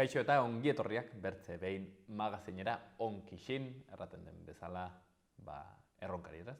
Kaixo eta ongi etorriak bertze behin magazinera onkixin, erraten den bezala, erronkari eraz.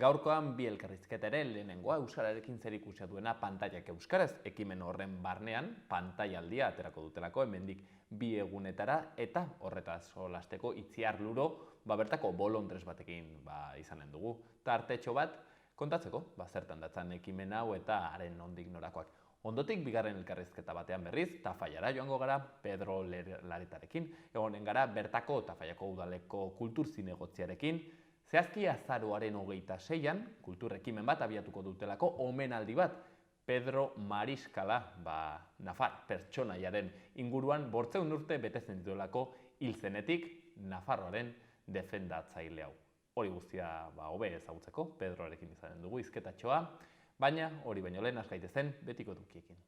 Gaurkoan bi elkarrizketa ere lehenengoa euskararekin zerikusia duena pantailak euskaraz, ekimen horren barnean pantailaldia aterako dutelako hemendik bi egunetara eta horretaz solasteko Itziar Luro bertako bolondres batekin izanen dugu. Tartetxo bat kontatzeko zertan datzan ekimen hau eta haren nondik norakoak. Ondotik bigarren elkarrizketa batean berriz, Tafallara joango gara Pedro Laretarekin, egonen gara bertako Tafallako udaleko kultur zinegotziarekin, zehazki azaroaren 26an, kultur ekimen bat abiatuko dutelako omenaldi bat, Pedro Mariskala, Nafar pertsonaiaren inguruan 800 urte betetzen dituelako hil zenetik Nafarroaren defendatzaile hau. Hori guztia hobe ezagutzeko, Pedroarekin izanen dugu hizketatxoa, baina hori baino lehen has gaitezen betiko edukiekin.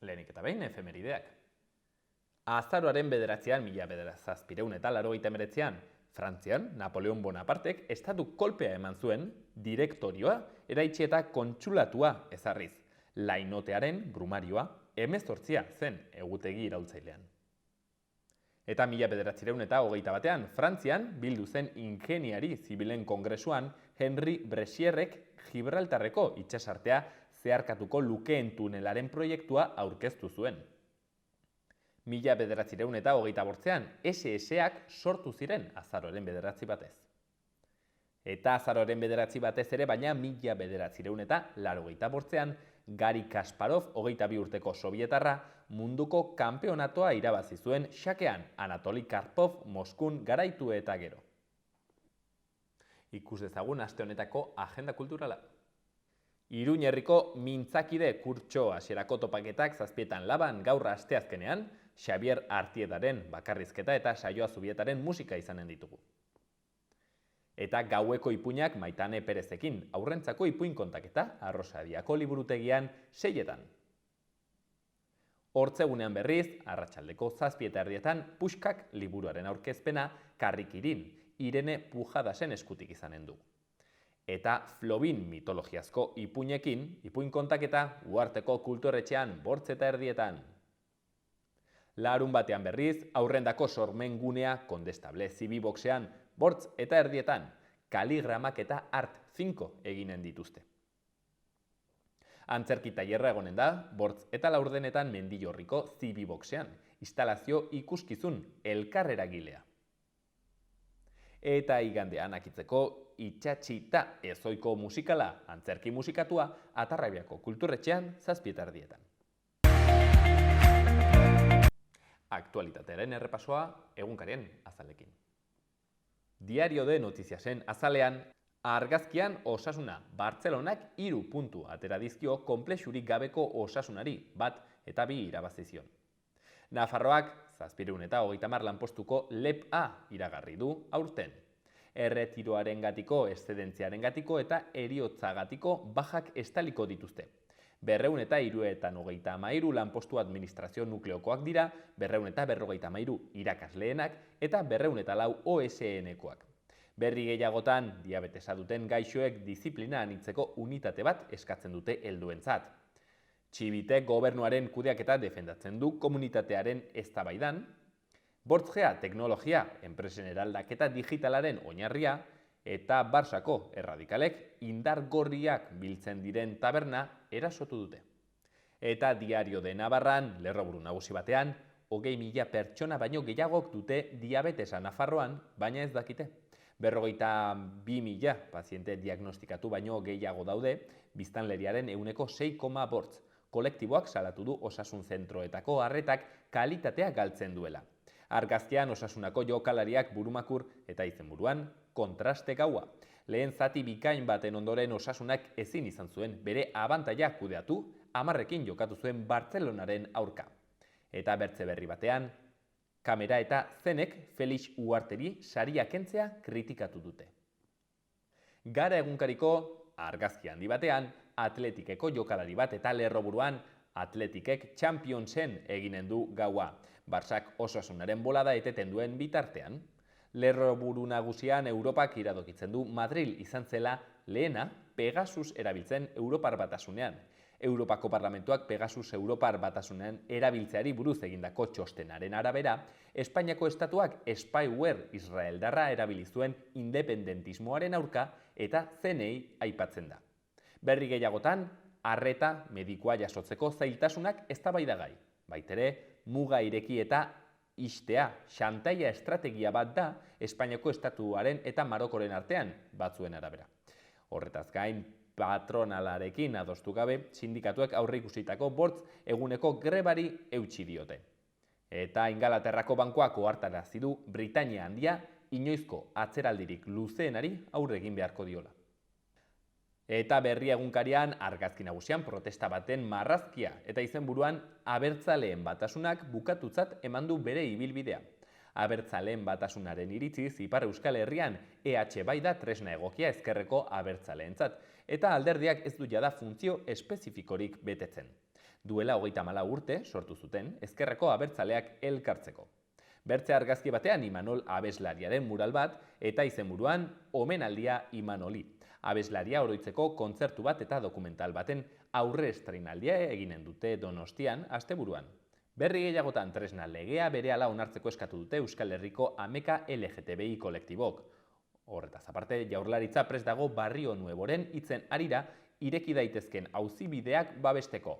Lehenik eta behin efemerideak. Azaroaren 9an, 1789an, Frantzian, Napoleon Bonapartek estatu kolpea eman zuen, direktorioa eraitsi eta kontsulatua ezarriz. Lainotearen brumarioa 18 zen egutegi iraultzailean. Eta 1921an, Frantzian, bildu zen ingeniari zibilen kongresuan, Henri Bresierrek Gibraltarreko itsasartea zeharkatuko lukeen tunelaren proiektua aurkeztu zuen. 1928an, SS-ak sortu ziren azaroaren 9 batez. Eta azaroaren 9 batez ere, baina 1988an, Gari Kasparov, 22 urteko sobietarra, munduko kanpeonatoa irabazi zuen xakean Anatoli Karpov Moskun garaitu eta gero. Ikus dezagun aste honetako agenda kulturala. Iruña herriko mintzakide kurtso hasierako topaketak 7etan laban gaur asteazkenean, Xavier Artiedaren bakarrizketa eta Saioa Zubietaren musika izanen ditugu. Eta gaueko ipuinak Maitane Perezekin, aurrentzako ipuin kontaketa, Arrosadiako liburutegian 6etan. Hortzegunean berriz, arratsaldeko 7:30 Puskak liburuaren aurkezpena Karrikirin, Irene Pujadasen eskutik izanen du. Eta Flobin mitologiazko ipuinekin, ipuin kontaketa Uharteko kulturretxean 8:30. Larun batean berriz, aurrendako sormengunea Kondestable Zibiboxean 8:30, kaligramak eta art 5 eginen dituzte. Antzerki tailerra egonen da, 8:40 Mendillorriko Zibiboxean, instalazio ikuskizun elkarreragilea. Eta igandean akitzeko itxatxita ezoiko musikala, antzerki musikatua, Atarrabiako kulturretxean 7:30. Aktualitatearen errepasoa egunkarien azalekin. Diario de Notiziasen azalean, argazkian osasuna, Bartzelonak 3 puntu atera dizkio konplexurik gabeko osasunari, 1 eta 2 irabazi zion. Nafarroak 730 lanpostuko LEP A iragarri du aurten. Erretiroarengatiko, eszedentziarengatiko eta heriotzagatik bajak estaliko dituzte. 233 lanpostu administrazio nukleokoak dira, 253 irakasleenak eta 204 OSN-koak. Berri gehiagotan, diabetesa duten gaixoek diziplina anitzeko unitate bat eskatzen dute helduentzat. Txibitek gobernuaren kudeaketa defendatzen du komunitatearen eztabaidan, 5G teknologia, enpresen eraldaketa digitalaren oinarria, eta Barsako erradikalek indar gorriak biltzen diren taberna erasotu dute. Eta Diario de Navarran, lerroburu nagusi batean, 20.000 pertsona baino gehiagok dute diabetesa Nafarroan, baina ez dakite. 42.000 paziente diagnostikatu baino gehiago daude, biztanleriaren 6,8%. Kolektiboak salatu du osasun zentroetako arretak kalitatea galtzen duela. Argazkian osasunako jokalariak burumakur eta izenburuan kontraste gaua. Lehen zati bikain baten ondoren osasunak ezin izan zuen bere abantaila kudeatu, 10ekin jokatu zuen Bartzelonaren aurka. Eta bertze berri batean, Kamera eta Zenek Felix Uharteri saria kentzea kritikatu dute. Gara egunkariko argazki handi batean, Atletikeko jokalari bat eta lerroburuan Atletikek Championsen eginen du gaua. Barsak osasunaren bolada eteten duen bitartean. Lerroburu nagusian Europak iradokitzen du Madril izan zela lehena Pegasus erabiltzen Europar Batasunean. Europako Parlamentuak Pegasus Europar Batasunean erabiltzeari buruz egindako txostenaren arabera, Espainiako estatuak spyware israeldarra erabili zuen independentismoaren aurka eta CNI aipatzen da. Berri gehiagotan, arreta medikua jasotzeko zailtasunak eztabaidagai. Baitere, muga ireki eta ixtea, xantaia estrategia bat da Espainiako estatuaren eta Marokoren artean batzuen arabera. Horretaz gain, patronalarekin adostu gabe, sindikatuek aurre ikusitako 5 eguneko grebari eutsi diote. Eta Ingalaterrako bankuak ohartarazi du Britainia Handia inoizko atzeraldirik luzeenari aurre egin beharko diola. Eta Berria egunkarian argazki nagusian protesta baten marrazkia eta izenburuan Abertzaleen Batasunak bukatutzat eman du bere ibilbidea. Abertzaleen Batasunaren iritziz Ipar Euskal Herrian EH bai da tresna egokia ezkerreko abertzaleentzat eta alderdiak ez du jada funtzio espezifikorik betetzen. Duela 34 urte sortu zuten ezkerreko abertzaleak elkartzeko. Bertze argazki batean Imanol abeslariaren mural bat eta izenburuan omenaldia Imanoli. Abeslaria oroitzeko kontzertu bat eta dokumental baten aurre estreinaldia eginen dute Donostian asteburuan. Berri gehiagotan tresna legea berehala onartzeko eskatu dute Euskal Herriko ameka LGTBI kolektibok. Horretaz aparte, Jaurlaritza prest dago Barrio Nueboren hitzen harira ireki daitezken auzibideak babesteko.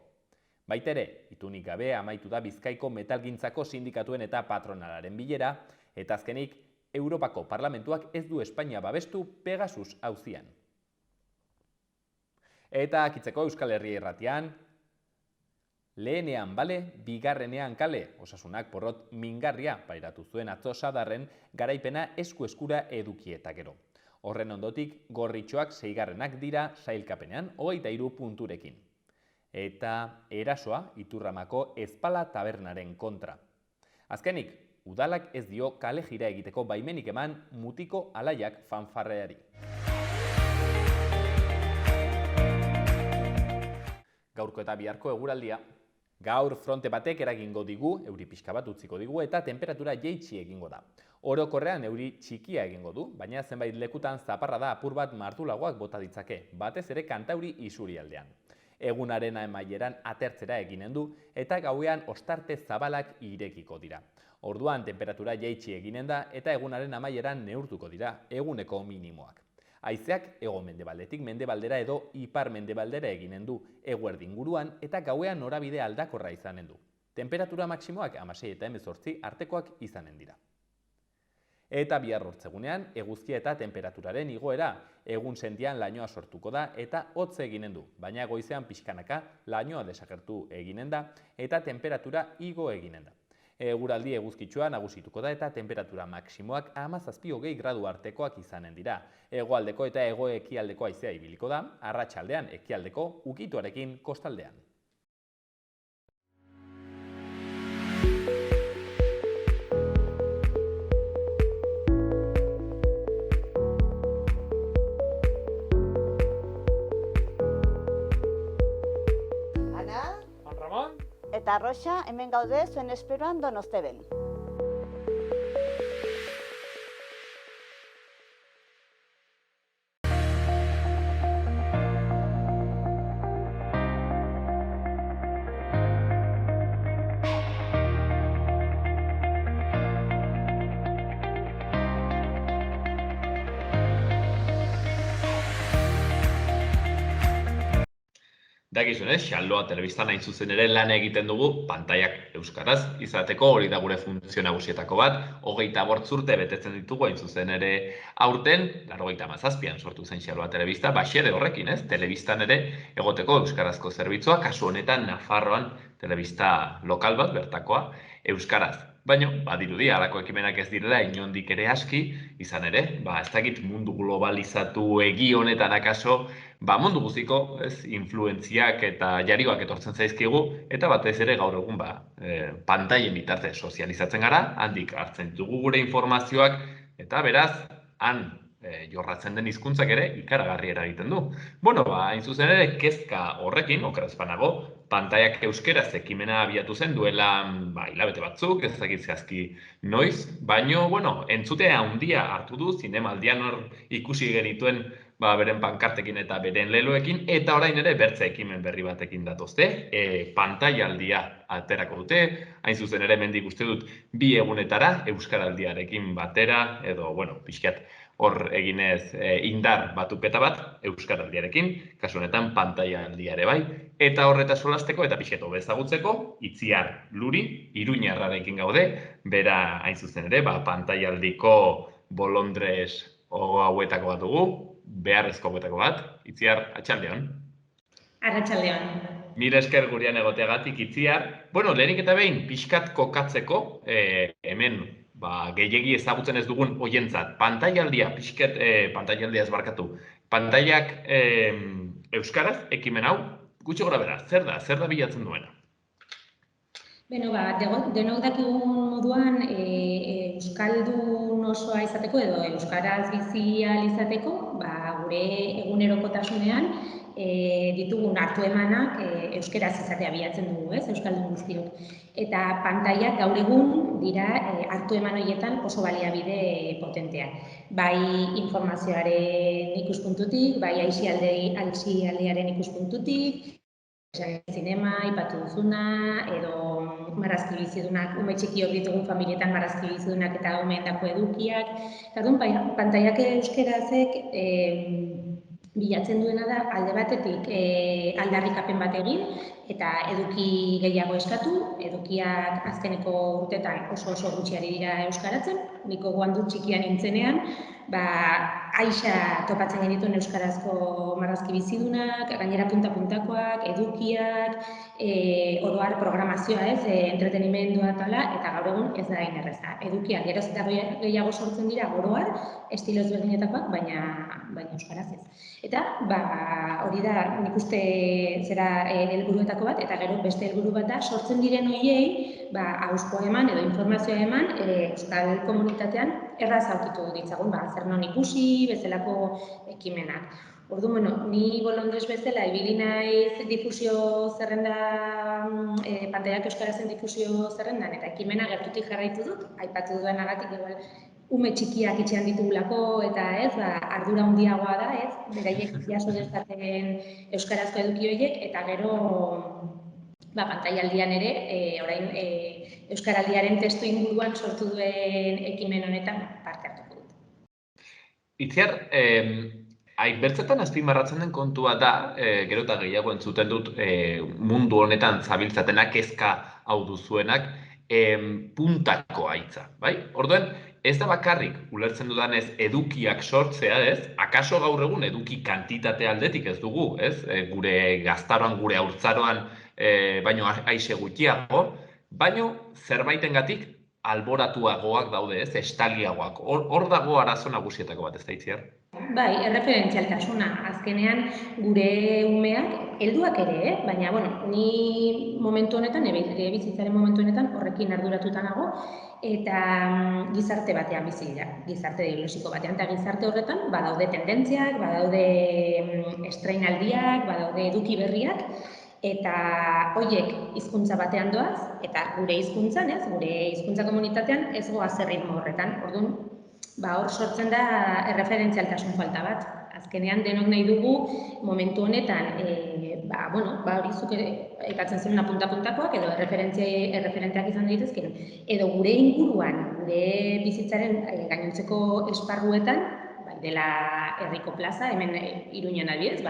Baitere, itunik gabe amaitu da Bizkaiko metalgintzako sindikatuen eta patronalaren bilera, eta azkenik, Europako Parlamentuak ez du Espainia babestu Pegasus auzian. Eta akitzeko Euskal Herria irratian, lehenean bale, bigarrenean kale, osasunak porrot mingarria pairatu zuen atzo Sadarren garaipena esku-eskura eduki eta gero. Horren ondotik, gorritxoak 6. dira sailkapenean 23 punturekin. Eta erasoa Iturramako Ezpala tabernaren kontra. Azkenik, udalak ez dio kale jira egiteko baimenik eman Mutiko Alaiak fanfarreari. Gaurko eta biharko eguraldia. Gaur fronte batek eragingo digu, euri pixka bat utziko digu eta temperatura jaitsi egingo da. Orokorrean euri txikia egingo du, baina zenbait lekutan zaparrada apur bat martulagoak bota ditzake, batez ere Kantauri isurialdean. Egunaren amaieran atertzera eginen du eta gauean ostarte zabalak irekiko dira. Orduan temperatura jaitsi eginen da eta egunaren amaieran neurtuko dira eguneko minimoak. Haizeak hego-mendebaldetik mendebaldera edo ipar-mendebaldera eginen du eguerdi inguruan eta gauean norabide aldakorra izanen du. Temperatura maksimoak 16 eta 18 artekoak izanen dira. Eta bihar hortzegunean, eguzkia eta temperaturaren igoera, egun sentian lainoa sortuko da eta hotze eginen du, baina goizean pixkanaka lainoa desagertu eginen da eta temperatura igo eginen da. Eguraldi eguzkitsua nagusituko da eta temperatura maksimoak 17-20 gradu artekoak izanen dira. Hegoaldeko eta hego-ekialdeko haizea ibiliko da, arratsaldean ekialdeko ukituarekin kostaldean. Eta Roxa, hemen gaude zuen esperoan Donosteben. Dakizunez, Xaloa telebistan hain zuzen ere lan egiten dugu pantaiak euskaraz izateko, hori da gure funtzio nagusietako bat, 25 urte betetzen ditugu hain zuzen ere aurten, 97an sortu zen Xaloa telebista, baxede horrekin, telebistan ere egoteko euskarazko zerbitzua, kasu honetan Nafarroan telebista lokal bat bertakoa euskaraz. Baina, badirudi, halako ekimenak ez direla inondik ere aski, izan ere, ez dakit mundu globalizatu egi honetan akaso, mundu guztiko influentziak eta jarioak etortzen zaizkigu, eta batez ere gaur egun pantaien bitartez sozializatzen gara, handik hartzen ditugu gure informazioak, eta beraz, han jorratzen den hizkuntzak ere ikaragarri eragiten du. Bueno, hain zuzen ere, kezka horrekin, okeraz banago, pantaiak euskeraz ekimena abiatu zen duela hilabete batzuk, ez dakit zehazki noiz, baino, entzutea handia hartu du, zinemaldian hor ikusi genituen beren pankartekin eta beren leloekin, eta orain ere bertze ekimen berri batekin datozte, pantailaldia aterako dute, hain zuzen ere mendik uste dut 2 egunetara Euskaraldiarekin batera, edo, pixkat hor eginez indar batupeta bat Euskaraldiarekin, kasu honetan pantailaldia ere bai, eta horreta solasteko eta pixkat hobe ezagutzeko, Itziar Luri, Iruñarrarekin gaude, bera hain zuzen ere, pantailaldiko bolondres hauetako bat dugu, beharrezko hauetako bat. Itziar, atxaldeon. Arratsaldeon. Mila esker gurean egoteagatik, Itziar. Lehenik eta behin, pixkat kokatzeko, hemen gehiegi ezagutzen ez dugun hoientzat, pantailaldia, pixkat pantailaldia ez barkatu, pantailak euskaraz, ekimen hau, gutxi gora bera, zer da bilatzen duena? Denok dakigun moduan, euskaldun osoa izateko edo euskaraz bizi ahal izateko, gure egunerokotasunean ditugun hartu emanak euskaraz izatea bilatzen dugu, euskaldun guztiok. Eta pantailak gaur egun dira hartu eman horietan oso baliabide potenteak. Bai informazioaren ikuspuntutik, bai aisialdiaren ikuspuntutik, zinema, ipatu duzuna, edo marrazki bizidunak, ume txiki hor ditugun familietan marrazki bizidunak eta umeendako edukiak. Orduan, pantailak euskarazek bilatzen duena da alde batetik aldarrikapen bat egin eta eduki gehiago eskatu, edukiak azkeneko urtetan oso gutxi ari dira euskaratzen, niko gogoan dut txikian nintzenean, aixa topatzen genituen euskarazko marrazki bizidunak, gainera punta-puntakoak, edukiak, oroar programazioa entretenimendua eta gaur egun ez da hain erreza. Edukiak geroz eta gehiago sortzen dira oroar, estilo ezberdinetakoak, baina euskaraz ez. Eta hori da nik uste zera helburuetako bat, eta gero beste helburu bat da sortzen diren horiei hauspoa eman edo informazioa eman euskal komunitatean erraz aurkitu ditzagun, zer non ikusi, bezalako ekimenak. Orduan, ni bolondres bezala ibili naiz difusio zerrenda, pantailak euskarazen difusio zerrendan, eta ekimena gertutik jarraitu dut, aipatu duenagatik igual ume txikiak etxean ditugulako eta ardura handiagoa da, beraiek jaso dezaten euskarazko eduki horiek, eta gero pantailaldian ere, orain euskaraldiaren testu inguruan sortu duen ekimen honetan parte hartuko dut. Itziar, bertzetan azpimarratzen den kontua da, gero eta gehiago entzuten dut mundu honetan zabiltzatenak kezka hau duzuenak, puntako haitza, bai? Orduan, ez da bakarrik, ulertzen dudanez, edukiak sortzea, akaso gaur egun eduki kantitate aldetik ez dugu, gure gaztaroan, gure haurtzaroan, baino aixe gutxiago, baino zerbaitengatik alboratuagoak daude, estaliagoak. Hor dago arazo nagusietako bat, ez da, Itziar? Bai, erreferentzialtasuna. Azkenean gure umeak, helduak ere, baina, ni momentu honetan, bizitzaren momentu honetan, horrekin arduratuta nago, eta gizarte batean bizi dira, gizarte diglosiko batean, eta gizarte horretan badaude tendentziak, badaude estreinaldiak, badaude eduki berriak, eta horiek hizkuntza batean doaz, eta gure hizkuntzan, gure hizkuntza komunitatean ez goaz erritmo horretan. Orduan, hor sortzen da erreferentzialtasun falta bat. Azkenean denok nahi dugu momentu honetan, hori zuk aipatzen zenuna punta-puntakoak edo erreferenteak izan daitezkeen, edo gure inguruan, gure bizitzaren gainontzeko esparruetan, dela herriko plaza, hemen Iruñan adibidez,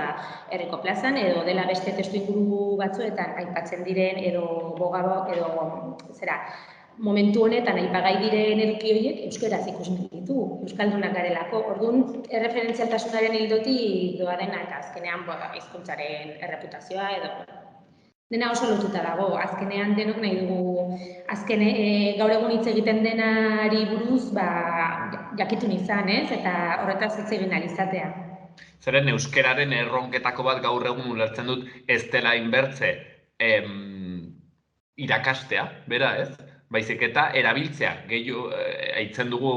herriko plazan, edo dela beste testu inguru batzuetan aipatzen diren, edo momentu honetan aipagai diren eduki horiek euskaraz ikusten ditu, euskaldunak garelako. Orduan, erreferentzialtasunaren ildotik doa dena eta azkenean hizkuntzaren erreputazioa edo dena oso lotuta dago. Azkenean denok nahi dugu, gaur egun hitz egiten denari buruz jakitun izan, eta horretaz hitz egin ahal izatea. Zeren euskararen erronketako bat gaur egun ulertzen dut ez dela inbertze irakastea, bera, baizik eta erabiltzea, gehiago aitzen dugu,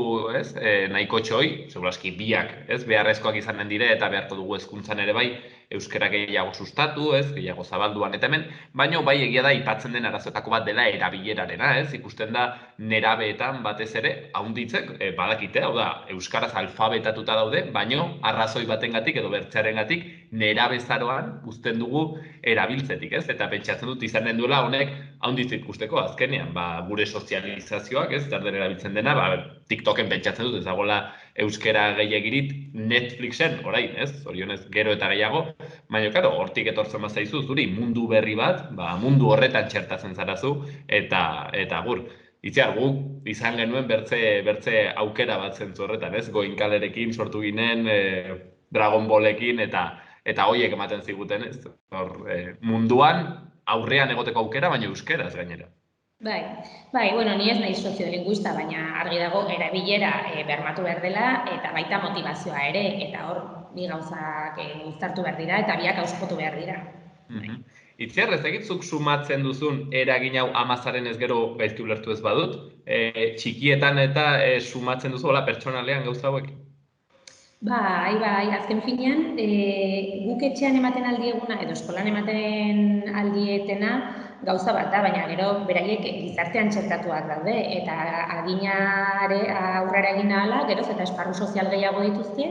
nahiko txoi, seguraski biak, beharrezkoak izanen dire eta beharko dugu hezkuntzan ere bai, euskara gehiago sustatu, ez, gehiago zabalduan eta hemen, baina bai egia da aipatzen den arazoetako bat dela erabilerarena, ez, ikusten da nerabeetan batez ere, haunditzek, badakite, hau da, euskaraz alfabetatuta daude, baina arrazoi batengatik edo bertzearengatik nerabezaroan uzten dugu erabiltzetik, ez, eta pentsatzen dut izanen duela honek haunditze ikusteko azkenean, gure sozializazioak, ez, zer den erabiltzen dena, TikToken pentsatzen dut ez dagoela euskera gehiagirit Netflixen, orain, ez, zorionez gero eta gehiago, baina, karo, hortik etortzen bazaizu, zuri mundu berri bat, mundu horretan txertatzen zarazu, eta gur, itziar, guk izan genuen bertze aukera bat zentzu horretan, ez, Goinkalerekin sortu ginen, Dragon Ballekin, eta hoiek ematen ziguten, ez, munduan aurrean egoteko aukera, baina euskeraz gainera. Bai, bueno, ni ez nahi soziolinguista, baina argi dago erabilera bermatu behar dela eta baita motivazioa ere, eta hor bi gauzak uztartu behar dira eta biak auspotu behar dira. Itziar, ez egitzuk sumatzen duzun eragin hau amazaren ez gero gaizki ulertu ez badut, txikietan eta sumatzen duzu, hola, pertsonalean gauza hauek? Bai, azken finean, guk etxean ematen aldieguna edo eskolan ematen aldietena gauza bat da, baina gero beraiek gizartean txertatuak daude eta adinare aurrera egin ahala, geroz eta esparru sozial gehiago dituzte,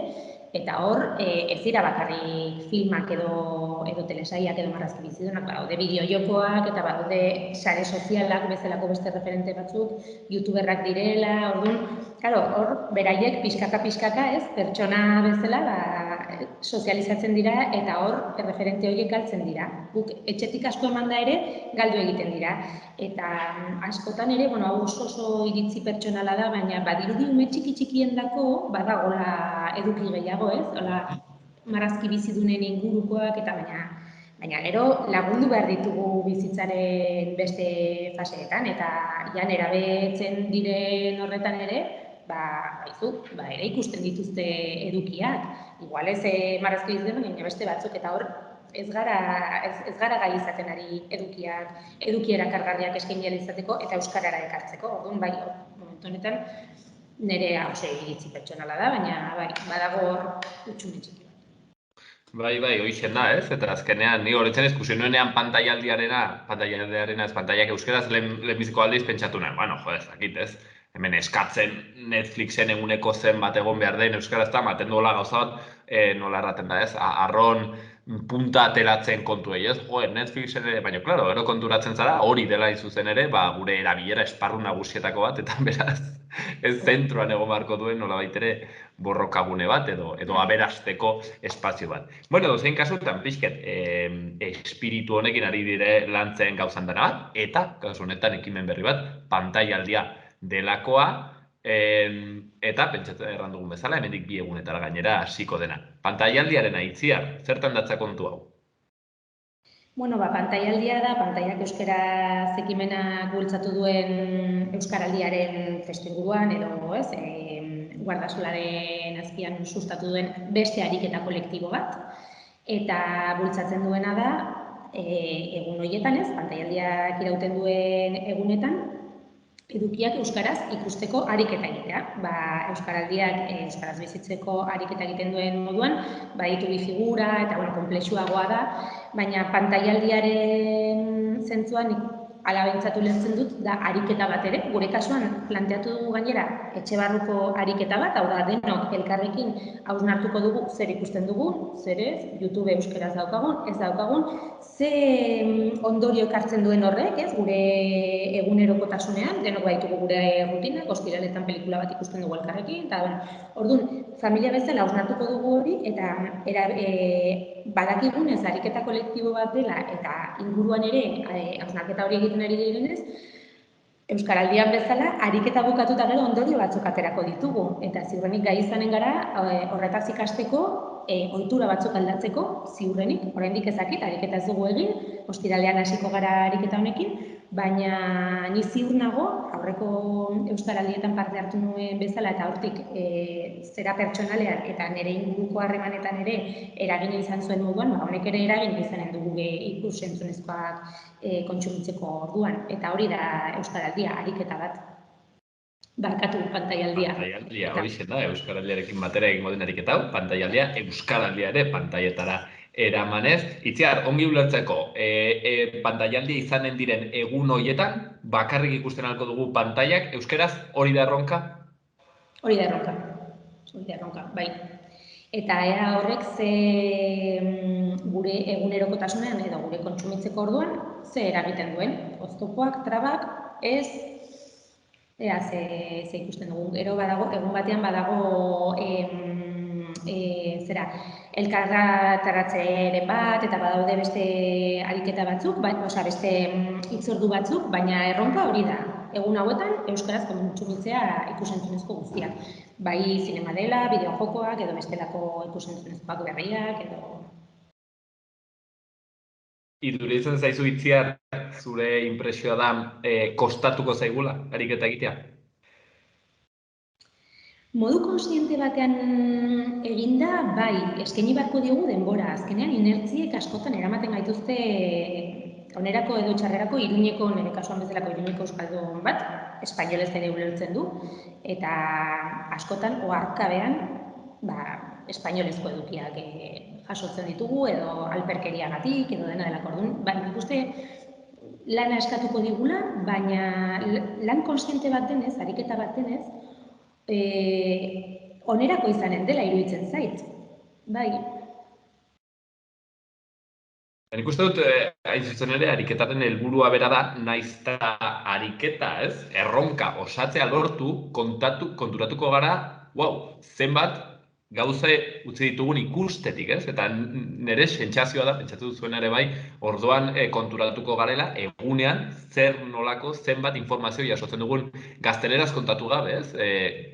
eta hor ez dira bakarrik filmak edo telesaiak edo marrazki bizidunak, badaude bideo-jokoak eta badaude sare sozialak bezalako beste referente batzuk, youtuberrak direla, orduan, claro, hor beraiek pixkaka, ez, pertsona bezala sozializatzen dira eta hor referente horiek galtzen dira. Guk etxetik asko eman da ere galdu egiten dira. Eta askotan ere, bueno, hau oso iritzi pertsonala da, baina badirudi ume txiki-txikien dako badagola eduki gehiago, ez? Hola, marrazki bizidunen ingurukoak eta baina gero lagundu behar ditugu bizitzaren beste faseetan eta ja nerabetzen diren horretan ere, ere ikusten dituzte edukiak. Igual ez marrazki bizidun, baina beste batzuk eta hor ez gara gai izaten ari edukiera kargarriak eskaini ahal izateko eta euskarara ekartzeko. Orduan bai, momentu honetan nire hause iritzi pertsonala da, baina badago hor utxune txiki bat. Bai, hoixen da, ez? Eta azkenean, ni horretzen ikusi nuenean pantaialdiarena ez, pantaiak euskeraz lehenbiziko aldiz pentsatu nahi. Bueno, zakit, ez? Hemen eskatzen Netflixen eguneko zen bat egon behar den euskaraz eta maten duela gauza bat, nola erraten da, ez? Arron punta ateratzen kontuei, ez? Netflixen ere, baina, klaro, gero konturatzen zara, hori dela izuzen ere, gure erabilera esparru nagusietako bat, eta beraz, ez zentroan egon beharko duen nola baitere borrokagune bat, edo aberasteko espazio bat. Bueno, zein kasutan, pixket, espiritu honekin ari dire lantzen gauzan dena bat, eta, kasu honetan, ekimen berri bat, pantaialdia delakoa, eta pentsatzen erran dugun bezala, hemendik 2 egunetara gainera hasiko dena. Pantaialdiaren Itziar, zertan datza kontu hau? Bueno, pantaialdia da, pantaiak euskaraz ekimenak bultzatu duen euskaraldiaren testuinguruan edo, ez, guardasolaren azpian sustatu duen beste ariketa kolektibo bat, eta bultzatzen duena da, egun horietan, ez, pantaialdiak irauten duen egunetan, edukiak euskaraz ikusteko ariketa egitea. Euskaraldiak euskaraz bizitzeko ariketa egiten duen moduan, ditu bi figura eta konplexuagoa da, baina pantaialdiaren zentzuan ala behintzatu lertzen dut da ariketa bat ere. Gure kasuan planteatu dugu gainera etxe barruko ariketa bat, hau da denok elkarrekin hausnartuko dugu zer ikusten dugun, zer ez, YouTube euskaraz daukagun, ez daukagun, ze ondorio ekartzen duen horrek, ez, gure egunerokotasunean, denok baitugu gure rutinak, ostiraletan pelikula bat ikusten dugu elkarrekin, eta orduan, familia bezala hausnartuko dugu hori, eta badakigun ez ariketa kolektibo bat dela, eta inguruan ere hausnarketa hori egiten ari direnez, Euskaraldian bezala, ariketa bukatuta gero ondorio batzuk aterako ditugu. Eta ziurrenik gai izanen gara, horretaz ikasteko, ohitura batzuk aldatzeko, ziurrenik, oraindik ezakit, ariketa ez dugu egin, ostiralean hasiko gara ariketa honekin, baina ni ziur nago, aurreko Euskaraldietan parte hartu nuen bezala, eta hortik zera pertsonalean eta nire inguruko harremanetan ere eragina izan zuen moduan, honek ere eragin izanen dugu ikus-entzunezkoak kontsumitzeko orduan. Eta hori da Euskaraldia, ariketa bat. Barkatu pantaialdia. Pantaialdia, hori zen da, Euskaraldiarekin batera egingo den ariketa hau, pantaialdia, Euskaraldia ere pantaietara eramanez. Itziar, ongi ulertzeko, pantailaldia izanen diren egun horietan, bakarrik ikusten alko dugu pantailak, euskaraz hori da erronka? Hori da erronka, bai. Eta ea horrek gure egunerokotasunean edo gure kontsumitzeko orduan ze eragiten duen. Oztopoak, trabak, ez, ea ze ikusten dugu. Gero badago, egun batean badago elkarretaratzeren bat, eta badaude beste ariketa batzuk, beste hitzordu batzuk, baina erronka hori da. Egun hauetan, euskaraz kontsumitzea ikus-entzunezko guztiak. Bai zinema dela, bideojokoak, edo bestelako ikus-entzunezkoak berriak, edo... Iduritzen zaizu Itziar, zure inpresioa da, kostatuko zaigula, ariketa egitea? Modu konsiente batean eginda, bai, eskaini beharko diogu denbora. Azkenean, inertziek askotan eramaten gaituzte onerako edo txarrerako Iruñeko, nire kasuan bezalako Iruñeko euskaldun bat, espainolez ere ulertzen du, eta askotan oharkabean espainolezko edukiak jasotzen ditugu, edo alperkeriagatik, edo dena delako orduan. Nik uste lana eskatuko digula, baina lan konsiente bat denez, ariketa bat denez, onerako izanen dela iruditzen zait. Bai. Nik uste dut, hain zuzen ere, ariketaren helburua bera da, naiz eta ariketa, ez? Erronka osatzea lortu, konturatuko gara, zenbat gauza utzi ditugun ikustetik, ez? Eta nire sentsazioa da, pentsatu zuen ere bai, orduan konturatuko garela, egunean, zer nolako zenbat informazio jasotzen dugun gazteleraz kontatu gabe, ez?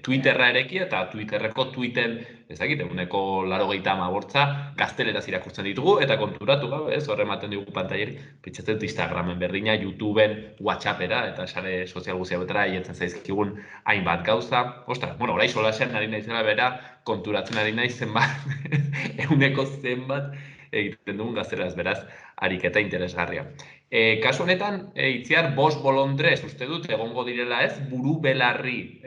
Twitterra ereki eta Twitterreko tweeten, ezagite, eguneko 90 gazteleraz irakurtzen ditugu, eta konturatu gabe, ez? Horre ematen dugu pantailerik, pentsatzen dut Instagramen berdina, YouTubeen, WhatsAppera, eta sare sozial guztia betara, hietzen zaizkigun hainbat gauza. Ostras, orai solasean nari naizela bera, konturatzen ari naiz zenbat, eguneko zenbat egiten dugun gazteleraz, beraz, ariketa interesgarria. Kasu honetan, Itziar, Bost Bolondrez, uste dut, egongo direla ez, buru belarri,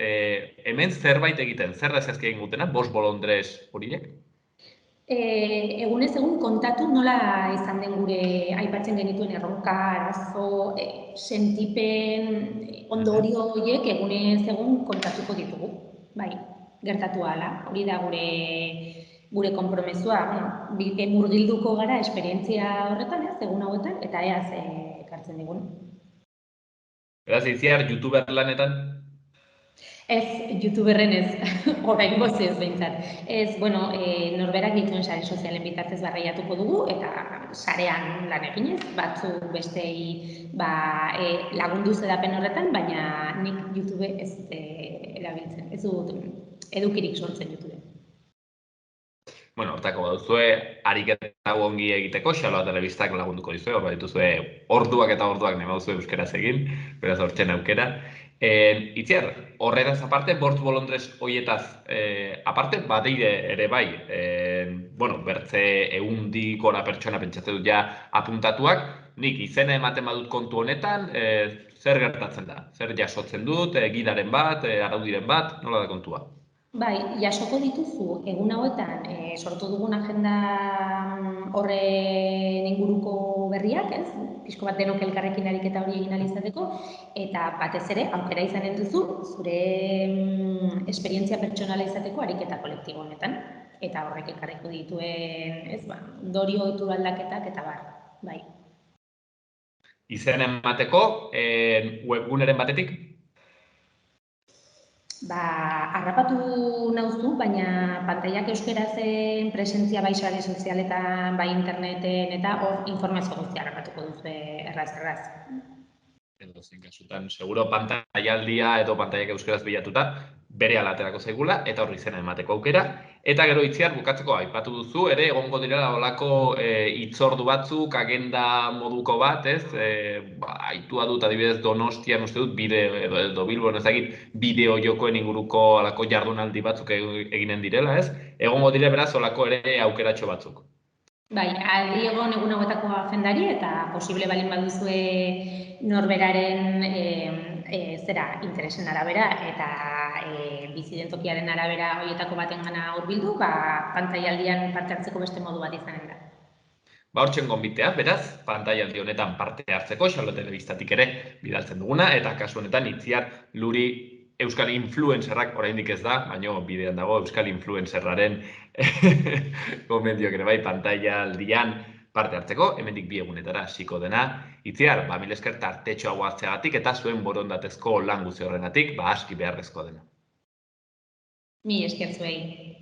hemen zerbait egiten, zer da zehazki egin gutena, Bost Bolondrez horiek? Egunez egun kontatu nola izan den gure aipatzen genituen erronka, arazo, sentipen, ondorio horiek egunez egun kontatuko ditugu. Bai, gertatu ahala, hori da gure konpromesua, murgilduko gara esperientzia horretan, ez, egun hauetan, eta eaz ekartzen digun. Beraz, Itziar, YouTuber lanetan? Ez, YouTuberren ez, oraingoz ez behintzat. Ez, norberak dituen sare sozialen bitartez barreiatuko dugu, eta sarean lan eginez, batzuk bestei lagundu zedapen horretan, baina nik YouTube ez erabiltzen, ez dut edukirik sortzen YouTube. Hortako baduzue, ariketa ongi egiteko, Xaloa Telebistak lagunduko dizue, hor badituzue orduak eta orduak nahi baduzue euskeraz egin, beraz hortzen aukera. Itziar, horretaz aparte, Bost Bolondrez hoietaz aparte, badeire ere bai, bertze 100 gora pertsona pentsatzen dut ja apuntatuak, nik izena ematen badut kontu honetan, zer gertatzen da? Zer jasotzen dut, gidaren bat, araudiren bat, nola da kontua? Bai, jasoko dituzu, egun hauetan sortu dugun agenda horren inguruko berriak, ez? Pixko bat denok elkarrekin ariketa hori egin ahal izateko, eta batez ere, aukera izanen duzu, zure esperientzia pertsonala izateko ariketa kolektibo honetan. Eta horrek ekarriko dituen, ez, ondorio ohitura aldaketak eta bai. Izen emateko, webguneren batetik? Harrapatu nauzu, baina pantailak euskerazen presentzia bai sare sozialetan, bai interneten, eta hor informazio guztia harrapatuko duzu erraz. Edozein kasutan, seguro pantailaldia edo pantailak euskeraz bilatuta, bere alaterako zaigula, eta horri izena emateko aukera. Eta gero Itziar, bukatzeko aipatu duzu, ere egongo direla olako hitzordu batzuk, agenda moduko bat, ez? Aitua dut adibidez Donostian, uste dut, edo Bilbon ezagit, bideo jokoen inguruko alako jardunaldi batzuk eginen direla, ez? Egongo dire beraz olako ere aukeratxo batzuk. Bai, aldi egon egun hauetako agendari eta posible balin baduzue norberaren interesen arabera eta bizi den tokiaren arabera horietako baten gana hurbildu, pantailaldian parte hartzeko beste modu bat izanen da. Hortzen gonbitea, beraz, pantailaldi honetan parte hartzeko, Xalo Telebistatik ere bidaltzen duguna, eta kasu honetan Itziar Luri Euskal Influencerrak oraindik ez da, baina bidean dago Euskal Influencerraren gomendioak ere bai pantailaldian parte hartzeko, hemendik 2 egunetara hasiko dena. Itziar, mil esker tartetxo hau hartzeagatik eta zuen borondatezko lan guzti horregatik, aski beharrezkoa dena. Mi esker zuei.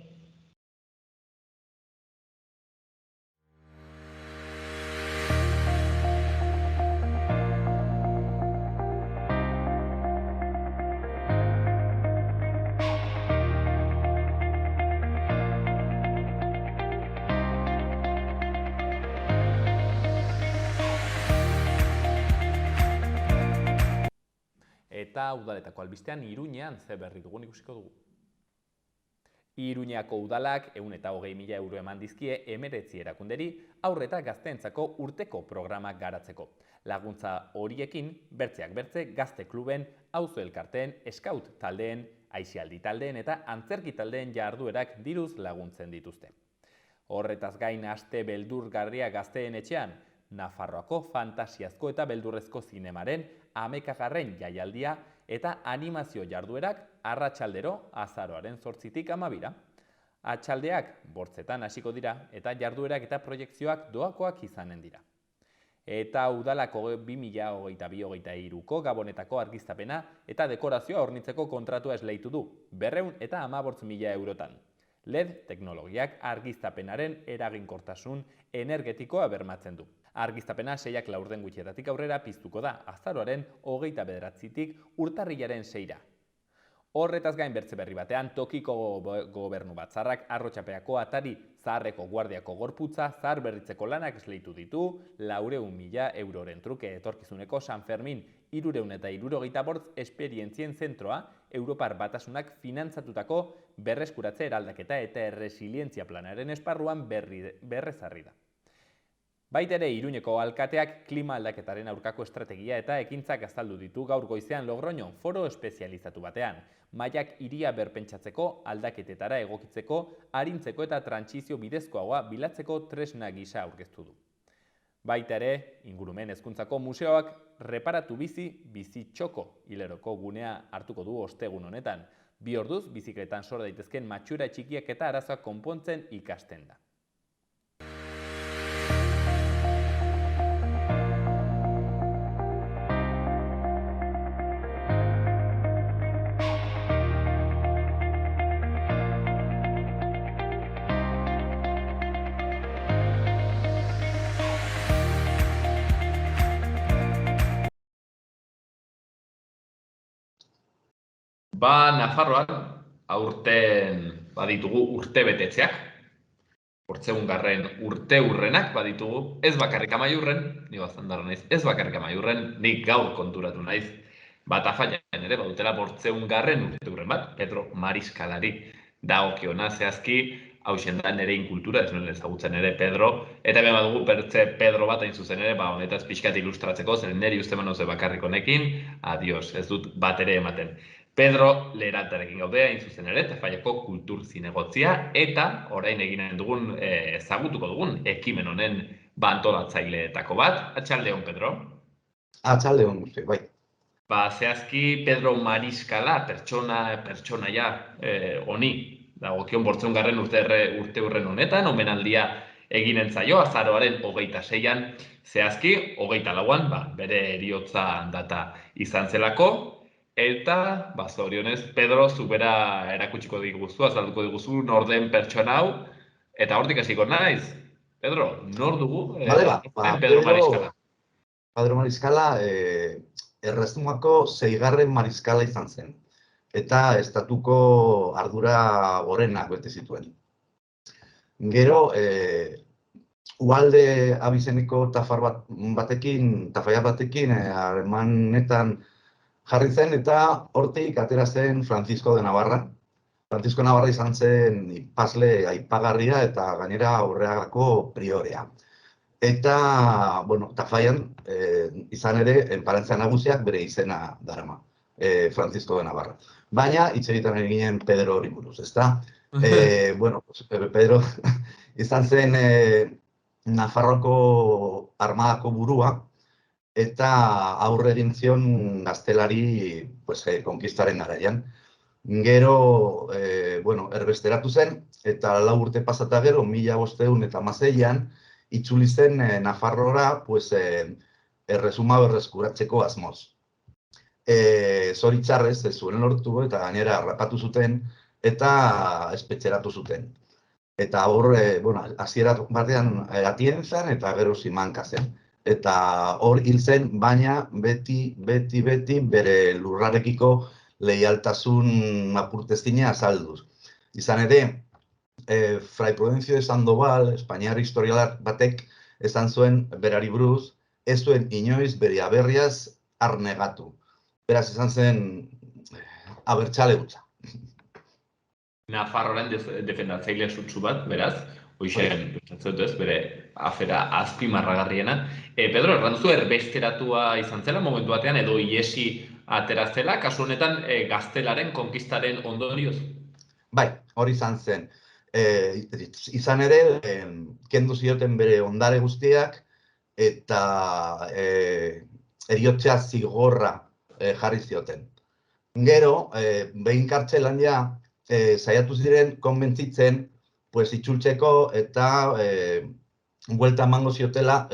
Eta udaletako albistean Iruñean ze berri dugun ikusiko dugu. Iruñako udalak 120.000 euro eman dizkie 19 erakunderi haur eta gazteentzako urteko programak garatzeko. Laguntza horiekin, bertzeak bertze, gazte kluben, auzo elkarteen, scout taldeen, aisialdi taldeen eta antzerki taldeen jarduerak diruz laguntzen dituzte. Horretaz gain aste beldurgarria gazteen etxean, Nafarroako fantasiazko eta beldurrezko zinemaren 11. jaialdia eta animazio jarduerak arratsaldero azaroaren 8-tik 12. Atxaldeak bortzetan hasiko dira eta jarduerak eta proiektzioak doakoak izanen dira. Eta udalako 2022-2023ko gabonetako argiztapena eta dekorazioa hornitzeko kontratua esleitu du, 215.000 eurotan. LED teknologiak argiztapenaren eraginkortasun energetikoa bermatzen du. Argiztapena 6 laurden gutxietatik aurrera piztuko da, azaroaren 29-tik urtarrilaren 6-ra. Horretaz gain bertze berri batean, tokiko gobernu batzarrak Arrotxapeako atari zaharreko guardiako gorputza zahar berritzeko lanak esleitu ditu 400.000 euroren truke etorkizuneko San Fermin 375 esperientzien zentroa Europar Batasunak finantzatutako berreskuratze eraldaketa eta erresilientzia planaren esparruan berrezarri da. Baitere Iruñeko alkateak klima aldaketaren aurkako estrategia eta ekintzak azaldu ditu gaur goizean Logroñon foro espezializatu batean. Mailak hiria berpentsatzeko, aldaketetara egokitzeko, arintzeko eta trantsizio bidezkoagoa bilatzeko tresna gisa aurkeztu du. Baita ere, ingurumen hezkuntzako museoak reparatu bizi txoko hileroko gunea hartuko du ostegun honetan. 2 orduz bizikletan sor daitezken matxura txikiak eta arazoak konpontzen ikasten da. Nafarroan, aurten baditugu urte betetzeak, 800. urte hurrenak baditugu, ez bakarrik Amaiurren, ni bazandara naiz, ez bakarrik Amaiurren, nik gaur konturatu naiz, Tafallan ere badutela 800. urte hurren bat, Pedro Mariskalari dagokiona zehazki, hausen da nire inkultura, ez nuen ezagutzen ere Pedro, eta hemen badugu Pedro bat hain zuzen ere, honetaz pixkat ilustratzeko, zen niri uste manoze bakarrik honekin, adios, ez dut bat ere ematen. Pedro Leraltarekin gaude hain zuzen ere, Tafallako kultur zinegotzia, eta orain eginen dugun, ezagutuko dugun, ekimen honen antolatzaileetako bat. Atxaldeon, Pedro? Atxaldeon, bai. Zehazki Pedro Mariskala, pertsonaia honi, dagokion 800. urte hurren honetan, omenaldia eginen zaio, azaroaren 26an, zehazki, 24an, bere heriotza data izan zelako, eta, zorionez, Pedro, zubera erakutsiko diguzu, azalduko diguzu, nor den pertsona hau, eta hortik hasiko naiz. Pedro, nor dugu? Pedro Mariskala. Pedro Mariskala, Erresumako 6. mariskala izan zen, eta estatuko ardura gorenak bete zituen. Gero, Uhalde abizeneko Tafalla batekin harremanetan jarri zen, eta hortik atera zen Francisco de Navarra. Francisco Navarra izan zen ipasle aipagarria eta gainera aurreagako priorea. Eta, Tafallan izan ere, enparantzia nagusiak bere izena darama, Francisco de Navarra. Baina, hitz egiten eginen Pedro hori buruz, ezta? Pedro izan zen Nafarroako armadako burua, eta aurre egin zion gaztelari konkistaren garaian. Gero, erbesteratu zen, eta 4 urte pasata gero, 1516an, itzuli zen Nafarrora, erresuma berreskuratzeko asmoz. Zoritxarrez, ez zuen lortu, eta gainera harrapatu zuten, eta espetxeratu zuten. Eta hor, hasiera batean Atienzan eta gero Simanka zen. Eta hor hil zen, baina beti bere lurrarekiko leialtasun apurtezina azalduz. Izan ere, Fray Prudencio de Sandoval, espainiar historialak batek, esan zuen berari buruz, ez zuen inoiz bere aberriaz arnegatu. Beraz, izan zen abertzale hutsa. Nafarroaren defendatzaile sutsu bat, beraz, hoixen, pentsatzen bere afera azpimarragarriena. Pedro, erranduzu erbesteratua izan zela momentu batean, edo iesi atera zela, kasu honetan gaztelaren konkistaren ondorioz? Bai, hori izan zen. Izan ere, kendu zioten bere ondare guztiak, eta heriotzea zigorra jarri zioten. Gero, behin kartzelan ja, saiatu ziren konbentzitzen, itzultzeko eta buelta emango ziotela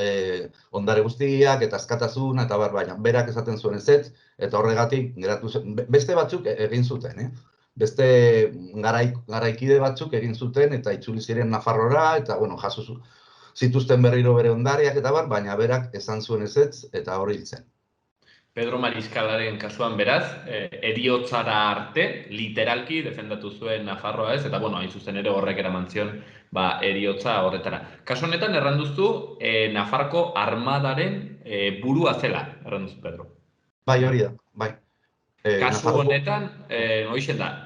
ondare guztiak eta askatasuna eta baina berak esaten zuen ezetz, eta horregatik geratu zen. Beste batzuk egin zuten, Beste garaikide batzuk egin zuten eta itzuli ziren Nafarrora eta jaso zituzten berriro bere ondariak eta baina berak esan zuen ezetz eta hori hil zen. Pedro Mariskalaren kasuan beraz, heriotzara arte, literalki defendatu zuen Nafarroa ez, eta hain zuzen ere horrek eraman zion heriotza horretara. Kasu honetan erranduzu Nafarroko armadaren burua zela, erranduzu Pedro. Bai, hori da, bai. Kasu honetan, hoixen da,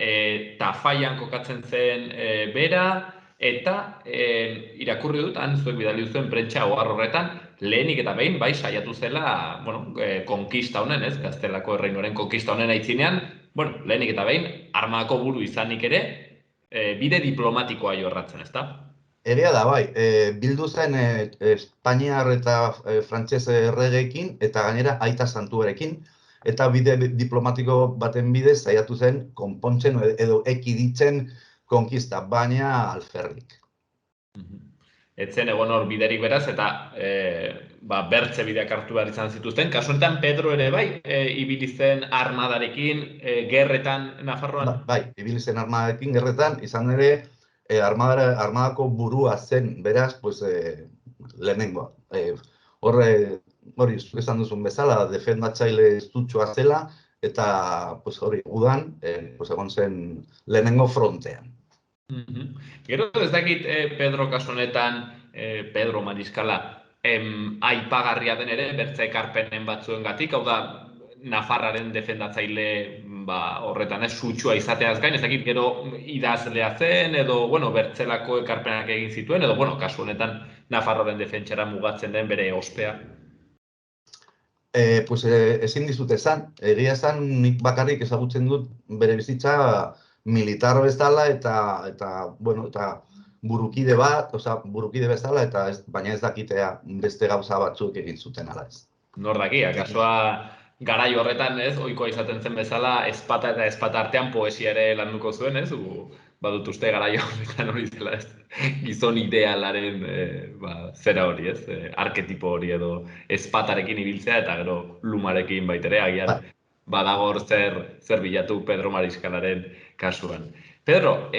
Tafaian kokatzen zen bera, eta irakurri dut, han zuek bidali duzuen prentsa ohar horretan, lehenik eta behin, bai, saiatu zela, konkista honen, ez, Gaztelako erreinuaren konkista honen aitzinean, lehenik eta behin, armadako buru izanik ere, bide diplomatikoa jorratzen, ezta? Egia da, bai, bildu zen Espainiar eta frantses erregeekin, eta gainera aita santuarekin, eta bide diplomatiko baten bidez saiatu zen konpontzen edo ekiditzen konkista, baina alferrik. Etzen egon hor biderik beraz, eta bertze bideak hartu behar izan zituzten. Kasu honetan Pedro ere bai, ibili zen armadarekin, gerretan Nafarroan? Bai, ibili zen armadarekin, gerretan, izan ere armadako burua zen, beraz, lehenengoa. Hori, esan duzun bezala, defendatzaile zutxoa zela, eta hori, udan, egon zen lehenengo frontean. Gero ez dakit Pedro kasu honetan, Pedro Mariskala, aipagarria den ere, bertze ekarpenen batzuengatik, hau da, Nafarraren defendatzaile horretan zutxua izateaz gain, ez dakit gero idazlea zen, edo bertzelako ekarpenak egin zituen, edo kasu honetan Nafarroaren defentsara mugatzen den bere ospea. Ezin dizut esan, egia esan nik bakarrik ezagutzen dut bere bizitza militar bezala eta burukide bat, burukide bezala, baina ez dakitea beste gauza batzuk egin zuten ala ez. Nor daki, akasoa garai horretan ez, ohikoa izaten zen bezala, ezpata eta ezpata artean poesia ere landuko zuen ez, badut uste garai horretan hori zela ez, gizon idealaren zera hori ez, arketipo hori edo ezpatarekin ibiltzea eta gero lumarekin baitere, agian badago hor zer bilatu Pedro Mariskalaren kasuan. Pedro,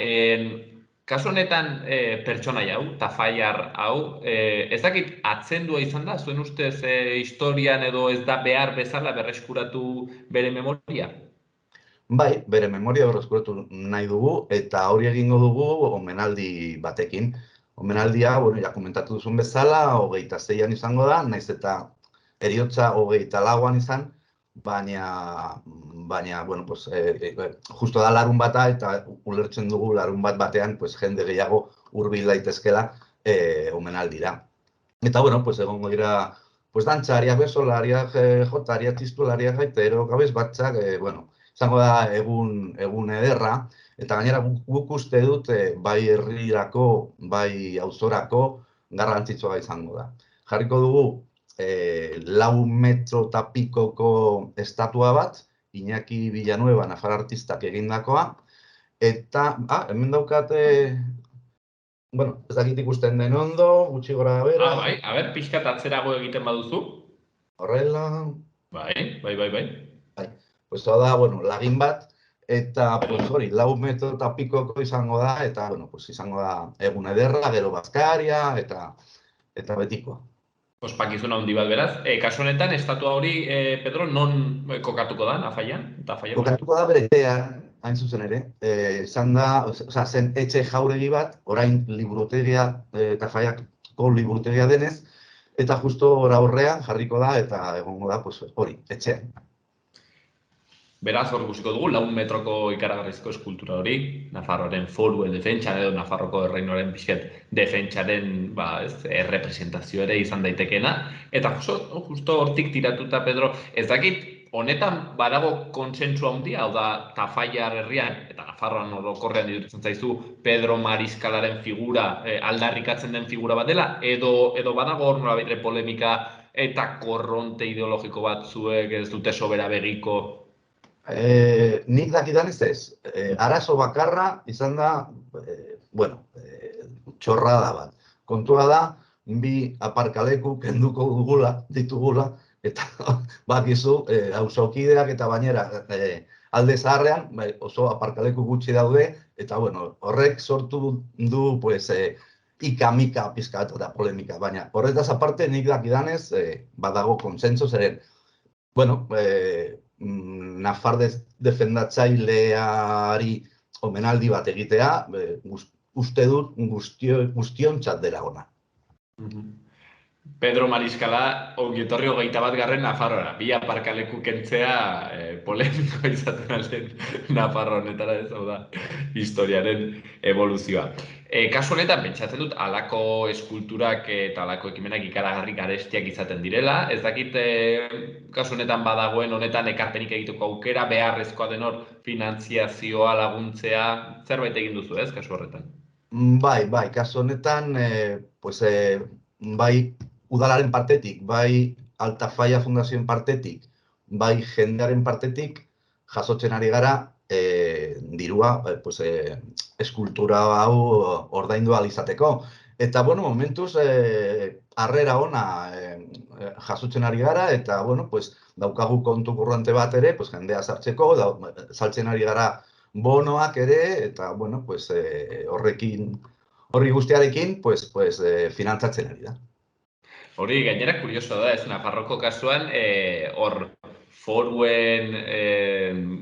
kasu honetan pertsonaia hau, Tafaiar hau, ez dakit atzendua izan da, zuen ustez historian edo ez da behar bezala berreskuratu bere memoria? Bai, bere memoria berreskuratu nahi dugu, eta hori egingo dugu omenaldi batekin. Omenaldia, ja komentatu duzun bezala, 26an izango da, naiz eta heriotza 24an izan, baina, justo da larun bata eta ulertzen dugu larun batean jende gehiago hurbil daitezkela omenaldira. Eta, egongo dira dantzariak, besolariak, jotariak, txistulariak, gaitero, gabez batzak, izango da egun ederra, eta gainera guk uste dut bai herrirako, bai auzorako, garrantzitsua izango da. Jarriko dugu 4 metro eta pikoko estatua bat, Iñaki Villanueva, nafar artistak egindakoa, eta, hemen daukate, bueno, ez dakit ikusten den ondo, gutxi gora bera. Bai, a ber, pixkat atzerago egiten baduzu. Horrela. Bai. Pues da, bueno, lagin bat, eta, pues hori, 4 metro eta pikoko izango da, eta, bueno, pues izango da egun ederra, gero bazkaria, eta betikoa. Ospakizuna handi bat beraz. Kasu honetan, estatua hori, Pedro, non kokatuko da, Nafaian? Kokatuko da bere etxean, hain zuzen ere. Izan da, zen etxe jauregi bat, orain liburutegia, Tafaiako liburutegia denez, eta justo horrean jarriko da, eta egongo da, pues hori, etxean. Beraz, hor guztiko dugu, 4 metroko ikaragarrizko eskultura hori, Nafarroaren foruen defentsan edo Nafarroko erreinoaren pixket defentsaren errepresentazio ere izan daitekeena. Eta justo hortik tiratuta, Pedro, ez dakit, honetan badago kontsentsu handia, hau da Tafaiar herrian, eta Nafarroan orokorrean iruditzen zaizu, Pedro Mariskalaren figura, aldarrikatzen den figura bat dela, edo badago hor nolabait polemika eta korronte ideologiko batzuek ez dute sobera begiko. Nik dakidan ez. Arazo bakarra izan da, txorrada bat. Kontua da, bi aparkaleku kenduko ditugula, eta bakizu, auzokideak eta bainera alde zaharrean, oso aparkaleku gutxi daude, eta horrek sortu du, ika-mika pizkat eta polemika, baina horretaz aparte nik dakidanez badago konsenso zeren. Nafar defendatzaileari omenaldi bat egitea, uste dut guztiontzat dela ona. Pedro Mariskala, ongietorri 21. Nafarroara. Bi aparkaleku kentzea polemiko izaten alden Nafarro honetara ez hau da historiaren evoluzioa. Kasu honetan, pentsatzen dut, halako eskulturak eta halako ekimenak ikaragarri garestiak izaten direla. Ez dakit, kasu honetan badagoen honetan ekarpenik egiteko aukera, beharrezkoa den hor finantziazioa laguntzea, zerbait egin duzu ez, kasu horretan? Bai, kasu honetan, bai udalaren partetik, bai Altafaia Fundazioen partetik, bai jendearen partetik, jasotzen ari gara dirua eskultura hau ordaindu ahal izateko. Eta, momentuz, harrera ona jasotzen ari gara, eta, daukagu kontu kurrante bat ere, jendea sartzeko, saltzen ari gara bonoak ere, eta, horri guztiarekin, finantzatzen ari da. Hori, gainera, kuriosoa da, ez Nafarroko kasuan, hor foruen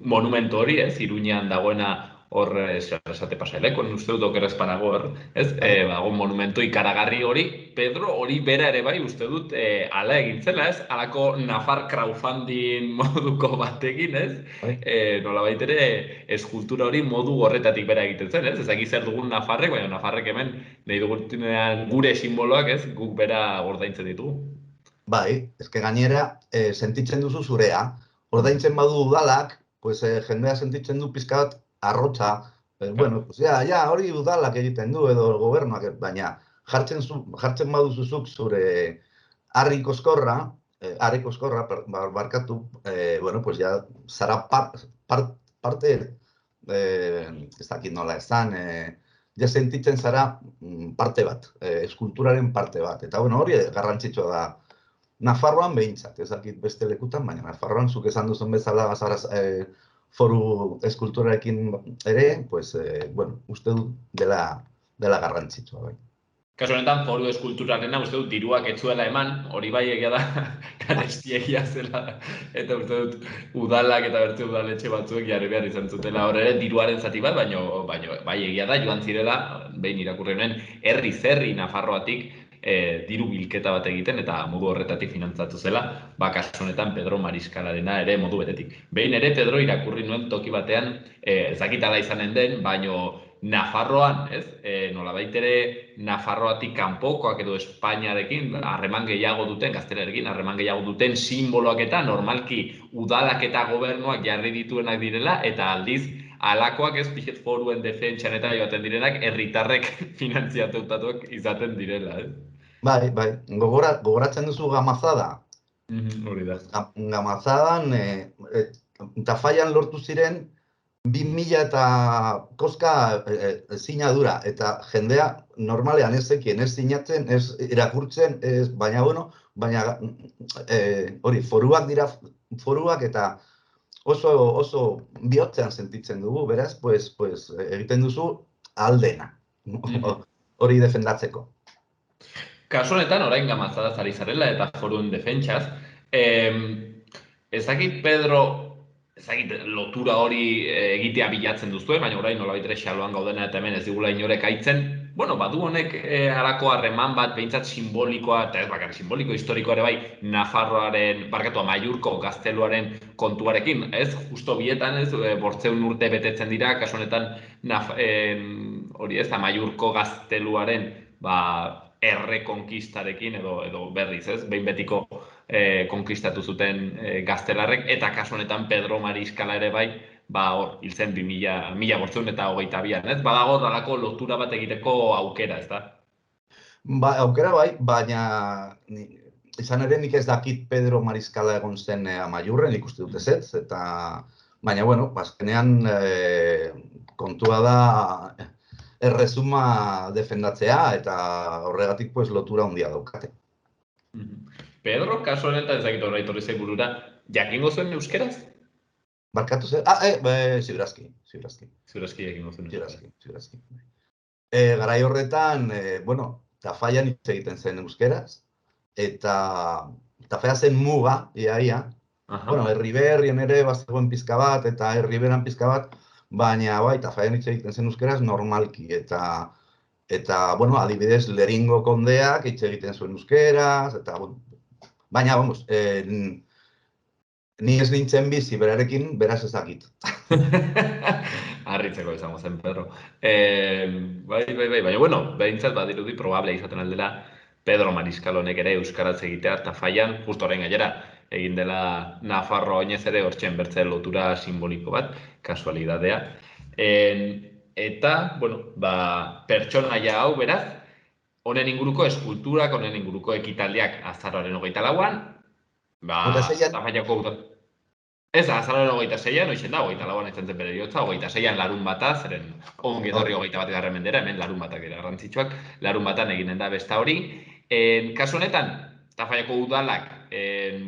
monumentu hori, ez, Iruñean dagoena hor, esate pasaileko, uste dut okeraz panago hor, ez, dago monumentu ikaragarri hori, Pedro, hori bera ere bai, uste dut, ala egintzela, ez, alako Nafar crowdfunding moduko batekin, ez, nolabait ere, eskultura hori modu horretatik bera egiten zen, ez, ezagik zer dugun Nafarrek, baina Nafarrek hemen, nahi dugunean gure simboloak, ez, guk bera ordaintzen ditugu. Bai, ezke gainera, sentitzen duzu zurea, ordaintzen badu udalak, jendea sentitzen du pizkat arrotza, hori udalak egiten du edo gobernuak, baina jartzen baduzuzuk zure harri koskorra, barkatu, zara parte, ez dakit nola esan, sentitzen zara parte bat, eskulturaren parte bat, eta hori garrantzitsua da. Nafarroan behintzat, ez dakit beste lekutan, baina Nafarroan zuk esan duzun bezala foru eskulturarekin ere, uste dut dela garrantzitsua bai. Kasu honetan, foru eskulturarena uste dut diruak etzuela eman, hori bai egia da garestiegia zela, eta uste dut udalak eta bertze udaletxe batzuek jarri behar izan zutela hor ere diruaren zati bat, baina bai egia da joan zirela, behin irakurri honen, herri Nafarroatik diru bilketa bat egiten eta modu horretatik finantzatu zela, kasu honetan Pedro Mariskalarena ere modu betetik. Behin ere Pedro irakurri nuen toki batean, ezakitala izanen den, baino Nafarroan, ez? Nolabait ere Nafarroatik kanpokoak edo Espainiarekin harreman gehiago duten, gaztelarekin harreman gehiago duten simboloak eta normalki udalak eta gobernuak jarri dituenak direla eta aldiz alakoak ez pixet foruen defentsan eta joaten direnak herritarrek finantziatutatuak izaten direla, ez? Bai, gogoratzen duzu Gamazada. Hori da. Gamazadan, Tafallan lortu ziren 2000 eta koska sinadura, eta jendea normalean ez zekien, ez sinatzen, ez irakurtzen, baina hori, foruak eta oso bihotzean sentitzen dugu, beraz, pues egiten duzu aldena, hori defendatzeko. Kasu honetan, orain Gamazadaz ari zarela eta foruen defentsaz, ez dakit, Pedro, ez dakit lotura hori egitea bilatzen duzuen, baina orain nolabait ere xaloan gaudena eta hemen ez digula inorek aitzen, bueno, badu honek halako harreman bat, behintzat simbolikoa, eta ez bakarrik simboliko, historikoa ere bai, Nafarroaren, Amaiurko gazteluaren kontuarekin, ez? Justo bietan, ez, 800 urte betetzen dira, kasu honetan, hori ez, Amaiurko gazteluaren, errekonkistarekin edo berriz, ez? Behin betiko konkistatu zuten gaztelarrek, eta kasu honetan Pedro Mariskala ere bai, hor, hil zen 1822an, ez? Badago dalako lotura bat egiteko aukera, ez da? Aukera bai, baina izan ere nik ez dakit Pedro Mariskala egon zen Amaiurren, ikuste dut ezetz, eta baina, bueno, azkenean kontua da erresuma defendatzea, eta horregatik pues lotura handia daukate. Pedro, kasu honetan ez dakit horra itorri burura, jakingo zuen euskeraz? Barkatu zen? Ziurazki. Ziurazki jakingo zuen euskeraz. Ziurazki. Garai horretan, Tafallan hitz egiten zen euskeraz, eta Tafalla zen muga, ia. Herriberrien ere bazegoen pizka bat, eta herriberan pizka bat, baina bai, Tafallan hitz egiten zen euskeraz normalki, eta adibidez, Leringo kondeak hitz egiten zuen euskeraz, eta, baina, ni ez nintzen bizi berarekin, beraz ez dakit. Harritzeko izango zen, Pedro. Baina, behintzat badirudi probable izaten aldela Pedro Mariskal honek ere euskaraz egitea Tafallan, justo orain gainera, egin dela Nafarro oinez ere hortxen bertze lotura simboliko bat, kasualidadea. Eta, pertsonaia hau, beraz, honen inguruko eskulturak, honen inguruko ekitaldiak azaroaren 24an, Tafallako ez da, azaroaren 26an, oixen da, 24an izan zen bere heriotza, 26an larun bata, zeren ongi etorri 21. mendera, hemen larun batak ere garrantzitsuak, larun batan eginen da besta hori. Kasu honetan, Tafallako udalak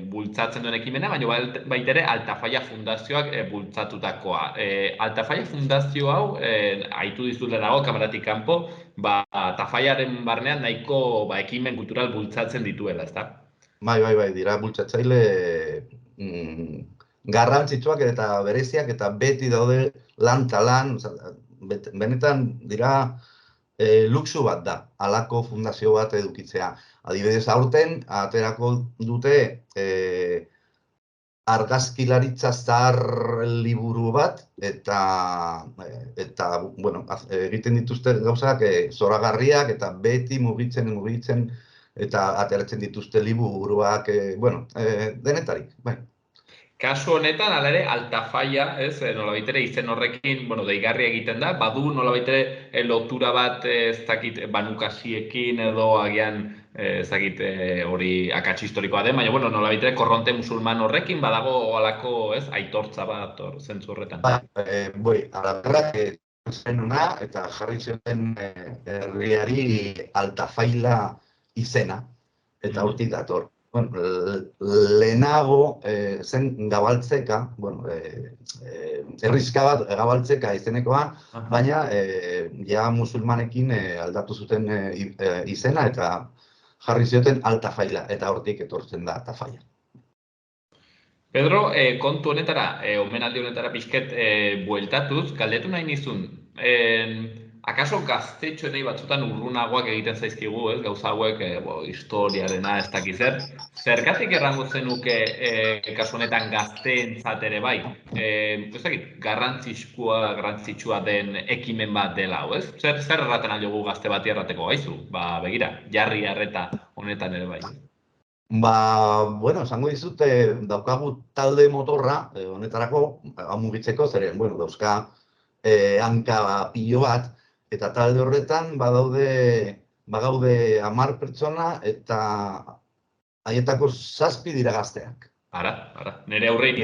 bultzatzen duen ekimena, baina baita ere Altafalla Fundazioak bultzatutakoa. Altafalla Fundazio hau, aitu dizut dago, kameratik kanpo, Tafallaren barnean nahiko ekimen kultural bultzatzen dituela, ezta? Bai, dira bultzatzaile garrantzitsuak eta bereziak, eta beti daude lan eta lan, benetan dira luxu bat da, halako fundazio bat edukitzea. Adibidez, aurten, aterako dute argazkilaritza zahar liburu bat, eta egiten dituzte gauzak zoragarriak, eta beti mugitzen, eta ateratzen dituzte liburuak, denetarik, bai. Kasu honetan, hala ere, Altafalla, nolabait ere izen horrekin, deigarria egiten da, badu nolabait ere lotura bat, ez dakit, banukasiekin edo agian, ez dakit, hori akats historikoa den, baina, nolabait ere korronte musulman horrekin badago halako, aitortza bat, zentzu horretan. Araberrak zen ona, eta jarri zioten herriari Altafalla izena, eta hortik dator. Lehenago zen Gabaltzeka, herrizka bat Gabaltzeka izenekoa, baina ja musulmanekin aldatu zuten izena eta jarri zioten Altafalla, eta hortik etortzen da Tafalla. Pedro, kontu honetara, omenaldi honetara pixket bueltatuz, galdetu nahi nizun, akaso gaztetxoenei batzutan urrunagoak egiten zaizkigu, gauza hauek, historiarena ez dakiz zer. Zergatik errango zenuke kasu honetan gazteentzat ere bai? Ez dakit, garrantzitsua den ekimen bat dela, ez? Zer erraten aldiogu gazte bati errateko gaizu? Begira, jarri arreta honetan ere bai. Esango dizut, daukagu talde motorra, honetarako, mugitzeko, zeren, dauzka hanka pilo bat, eta talde horretan badaude bagaude 10 pertsona eta haietako 7 dira gazteak. Ara, nire aurre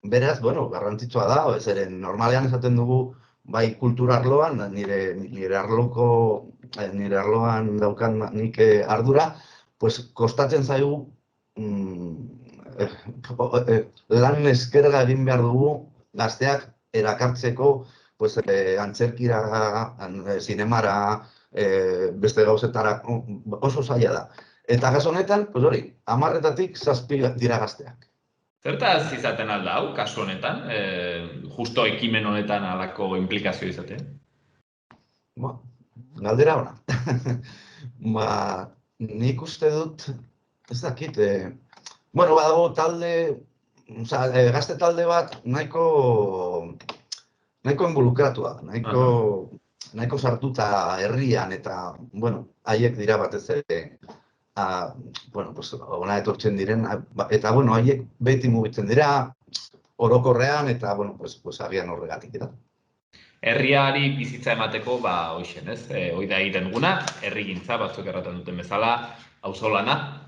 Beraz, bueno, garrantzitsua da, zeren normalean esaten dugu, bai kultura arloan, nire arloan daukan nik ardura, pues kostatzen zaigu lan eskerga egin behar dugu gazteak erakartzeko pues, antzerkira, zinemara, beste gauzetara oso zaila da. Eta gas honetan, pues hori, 10-etatik 7 dira gazteak. Zertaz izaten alda hau, kasu honetan? Justo ekimen honetan alako implikazio izatea? Galdera ona. Nik uste dut, ez dakit, badago talde, gazte talde bat nahiko involukratua, nahiko sartuta herrian eta, haiek dira batez ere, ona etortzen diren, eta, haiek beti mugitzen dira, orokorrean, eta, agian horregatik dira. Herriari bizitza emateko, hoixen, ez? Hoi da egiten duguna, herrigintza, batzuk erraten duten bezala, auzolana,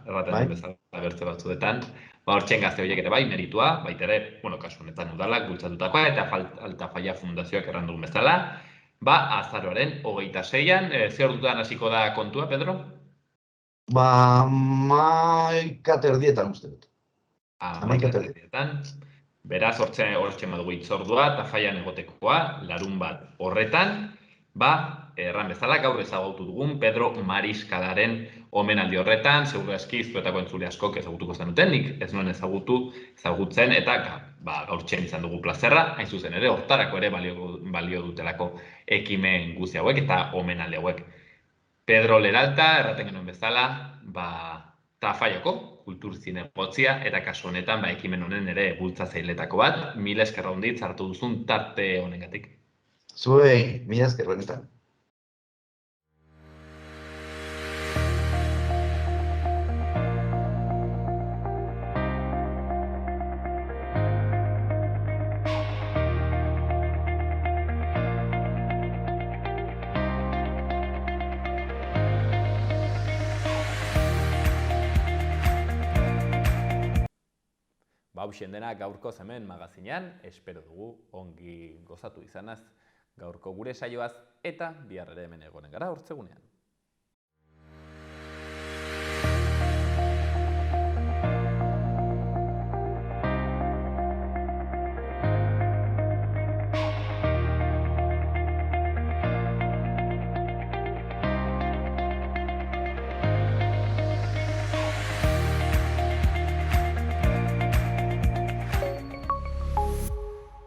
erraten duten bezala bertze batzuetan, hortxen gazte horiek ere bai, meritua, baita ere, kasu honetan udalak, bultzatutakoa, eta Altafaia Fundazioak erran dugun bezala, azaroaren 26an, ze ordutan hasiko da kontua, Pedro? 11:30 uste dut. 11:30. Beraz, hortxe badugu itzordua, Tafaian egotekoa, larun bat horretan, erran bezala, gaur ezagutu dugun Pedro Mariskalaren omenaldi horretan, seguru aski zuetako entzule askok ezagutuko zenuten, nik ez nuen ezagutzen, eta gaurtxen izan dugu plazerra, hain zuzen ere, hortarako ere balio dutelako ekimen guzti hauek eta omenaldi hauek. Pedro Leralta, erraten genuen bezala, Tafaiako kultur zinegotzia, eta kasu honetan ekimen honen ere bultzatzailetako bat, mila esker honditz hartu duzun tarte honengatik. Zuei, mila esker benetan. Hauxen dena gaurko hemen magazinean, espero dugu ongi gozatu izanaz gaurko gure saioaz eta bihar ere hemen egonen gara hortzegunean.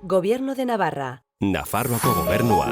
Gobierno de Navarra. Nafarroako gobernua.